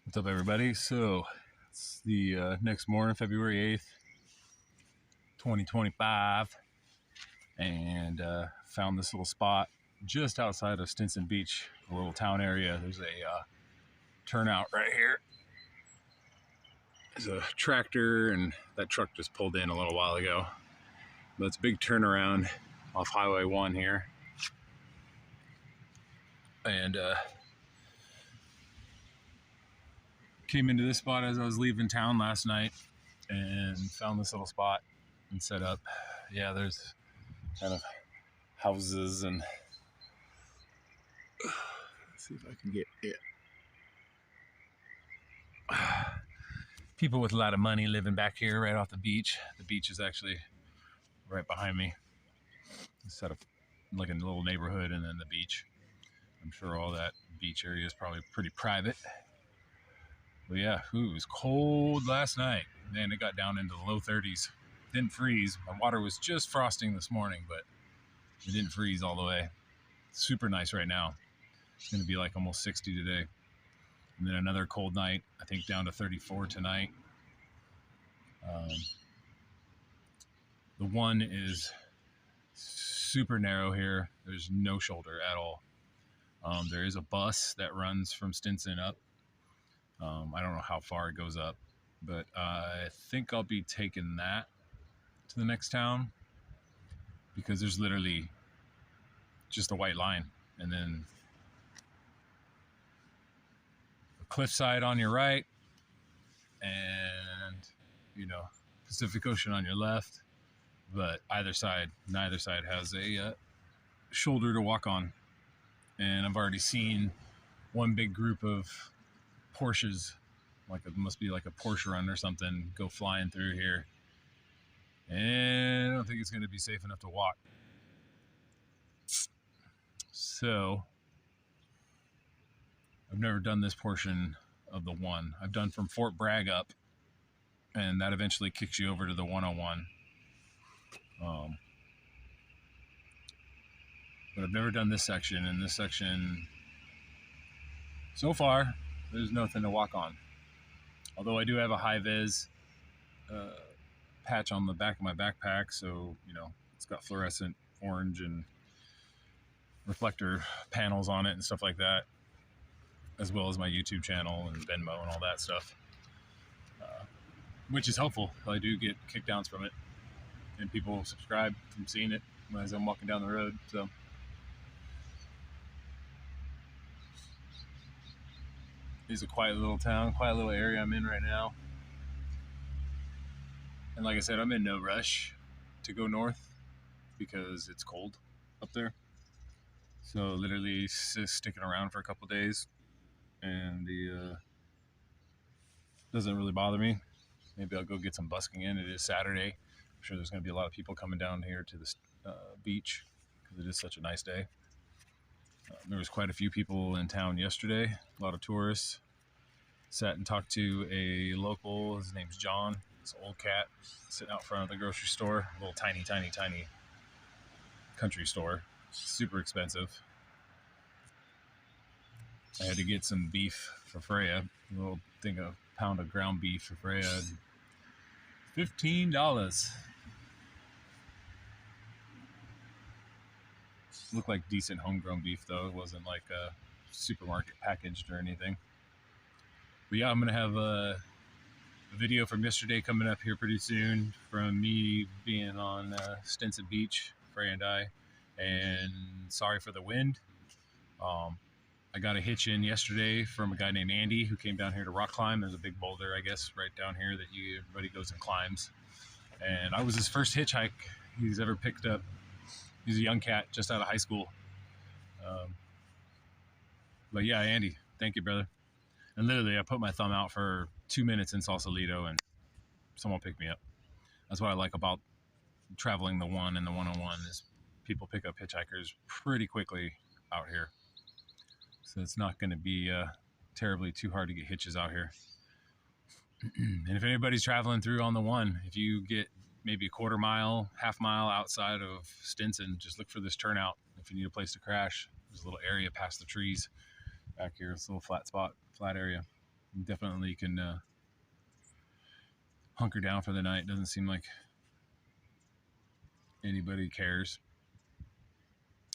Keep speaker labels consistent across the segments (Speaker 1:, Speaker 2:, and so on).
Speaker 1: What's up, everybody? So it's the next morning, February 8th, 2025, and found this little spot just outside of Stinson Beach, a little town area. There's a turnout right here. There's a tractor, and that truck just pulled in a little while ago. But it's a big turnaround off Highway 1 here. And came into this spot as I was leaving town last night and found this little spot and set up. Yeah, there's kind of houses and let's see if I can get it. People with a lot of money living back here right off the beach. The beach is actually right behind me. It's set up like a little neighborhood and then the beach. I'm sure all that beach area is probably pretty private. But yeah, it was cold last night. Man, it got down into the low 30s. Didn't freeze. My water was just frosting this morning, but it didn't freeze all the way. Super nice right now. It's going to be like almost 60 today. And then another cold night, I think down to 34 tonight. The one is super narrow here. There's no shoulder at all. There is a bus that runs from Stinson up. I don't know how far it goes up, but I think I'll be taking that to the next town because there's literally just a white line and then a cliffside on your right and, Pacific Ocean on your left, but neither side has a shoulder to walk on. And I've already seen one big group of Porsches, like it must be like a Porsche run or something, go flying through here. And I don't think it's going to be safe enough to walk. So I've never done this portion of the one. I've done from Fort Bragg up, and that eventually kicks you over to the 101. But I've never done this section, and this section, so far, there's nothing to walk on. Although I do have a high-vis patch on the back of my backpack, so, it's got fluorescent orange and reflector panels on it and stuff like that, as well as my YouTube channel and Venmo and all that stuff, which is helpful. I do get kickdowns from it, and people subscribe from seeing it as I'm walking down the road, so. It's a quiet little town, quiet little area I'm in right now. And like I said, I'm in no rush to go north because it's cold up there. So literally just sticking around for a couple days, and the doesn't really bother me. Maybe I'll go get some busking in. It is Saturday. I'm sure there's going to be a lot of people coming down here to this beach because it is such a nice day. There was quite a few people in town yesterday, a lot of tourists. Sat and talked to a local, his name's John. It's an old cat sitting out front of the grocery store, a little tiny country store, super expensive. I had to get some beef for Freya, a little thing, a pound of ground beef for Freya, $15. Looked like decent homegrown beef though. It wasn't like a supermarket packaged or anything. But yeah, I'm gonna have a video from yesterday coming up here pretty soon from me being on Stinson Beach, Freya and I. And sorry for the wind. I got a hitch in yesterday from a guy named Andy who came down here to rock climb. There's a big boulder, I guess, right down here that everybody goes and climbs. And I was his first hitchhike he's ever picked up. He's a young cat, just out of high school. But yeah, Andy, thank you, brother. And literally, I put my thumb out for 2 minutes in Sausalito, and someone picked me up. That's what I like about traveling the one and the 101 is people pick up hitchhikers pretty quickly out here. So it's not going to be terribly too hard to get hitches out here. And if anybody's traveling through on the one, if you get maybe a quarter mile, half mile outside of Stinson, just look for this turnout. If you need a place to crash, there's a little area past the trees back here. It's a little flat area. definitely can hunker down for the night. Doesn't seem like anybody cares.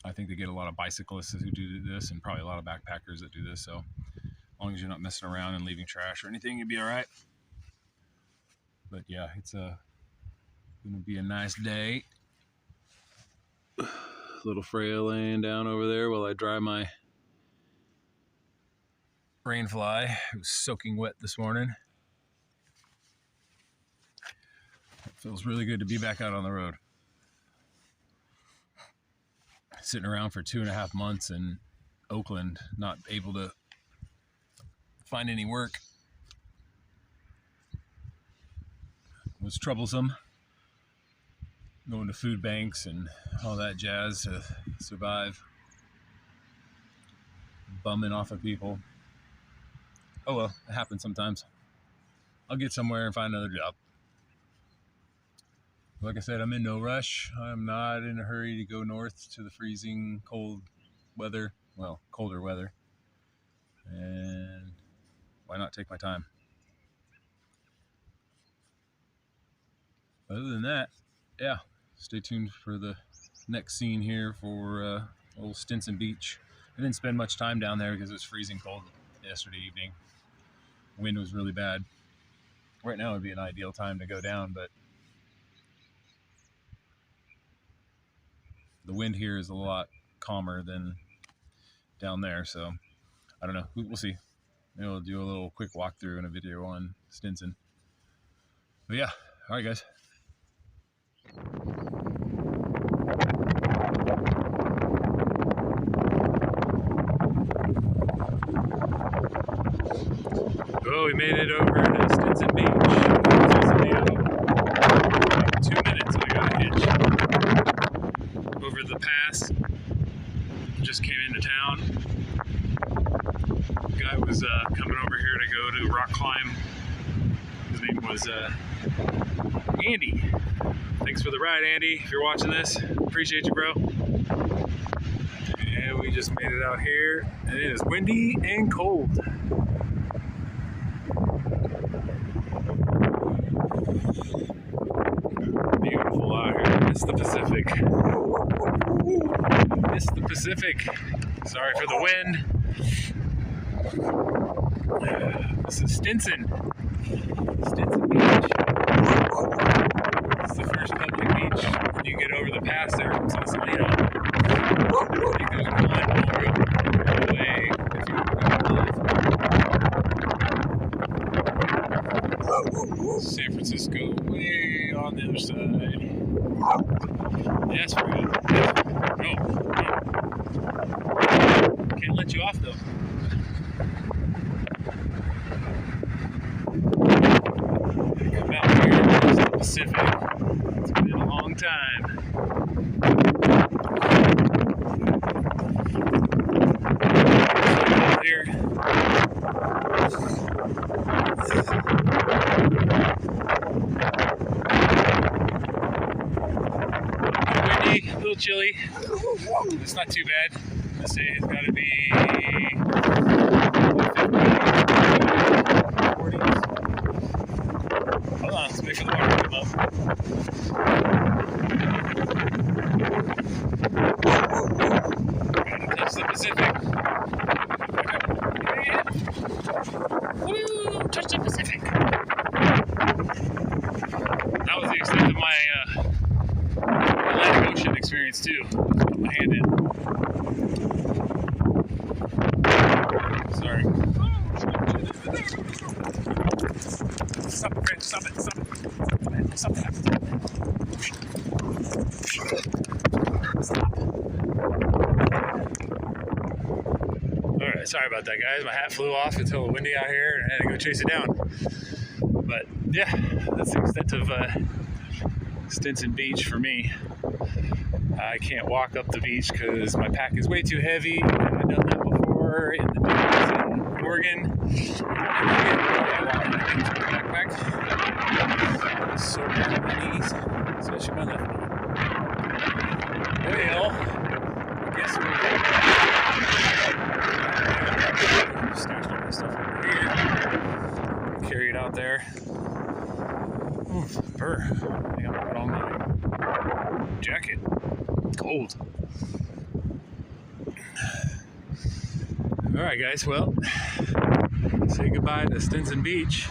Speaker 1: I think they get a lot of bicyclists who do this, and probably a lot of backpackers that do this. So as long as you're not messing around and leaving trash or anything, you'll be all right. But yeah, it's gonna be a nice day. Little Freya laying down over there while I dry my rain fly. It was soaking wet this morning. It feels really good to be back out on the road. Sitting around for 2.5 months in Oakland, not able to find any work, was troublesome. Going to food banks and all that jazz to survive. Bumming off of people. Oh well, it happens sometimes. I'll get somewhere and find another job. Like I said, I'm in no rush. I'm not in a hurry to go north to the freezing cold weather. Well, colder weather. And why not take my time? Other than that, yeah, stay tuned for the next scene here for old Stinson Beach. I didn't spend much time down there because it was freezing cold yesterday evening. Wind was really bad. Right now would be an ideal time to go down, but the wind here is a lot calmer than down there, so I don't know. We'll see. Maybe we'll do a little quick walkthrough and a video on Stinson. But yeah, all right, guys. Oh, we made it over to Stinson Beach. It was like 2 minutes. I got a hitch over the pass. Just came into town. The guy was coming over here to go to rock climb. His name was Andy. Thanks for the ride, Andy. If you're watching this, appreciate you, bro. And we just made it out here, and it is windy and cold. Beautiful out here. It's the Pacific. It's the Pacific. Sorry for the wind. This is Stinson. Stinson Beach. It's the first public beach when you get over the pass there from Sausalito. I think there's one more way if you go San Francisco way on the other side. That's right. No. Can't let you off though. Come out here to the Pacific. It's been a long time. Here. Windy, a little chilly. It's not too bad. Let's say it's got to be 40s. Hold on, let's wait for the water to come up. Gotta touch the Pacific. Woo! Touch the Pacific. That was the extent of my Atlantic Ocean experience too. Put my hand in. Sorry. Stop it, stop it, stop it. Stop that. Stop. Alright, sorry about that, guys. My hat flew off until windy out here and I had to go chase it down. But yeah, that's the extent of Stinson Beach for me. I can't walk up the beach because my pack is way too heavy. I've done that before in the dunes in Oregon. Backpack. So bad on my knees, especially my left knee. Well, I guess we're stashed all my stuff over here. fur. I think I'm gonna put on my jacket. It's cold. Alright guys, well, say goodbye to Stinson Beach.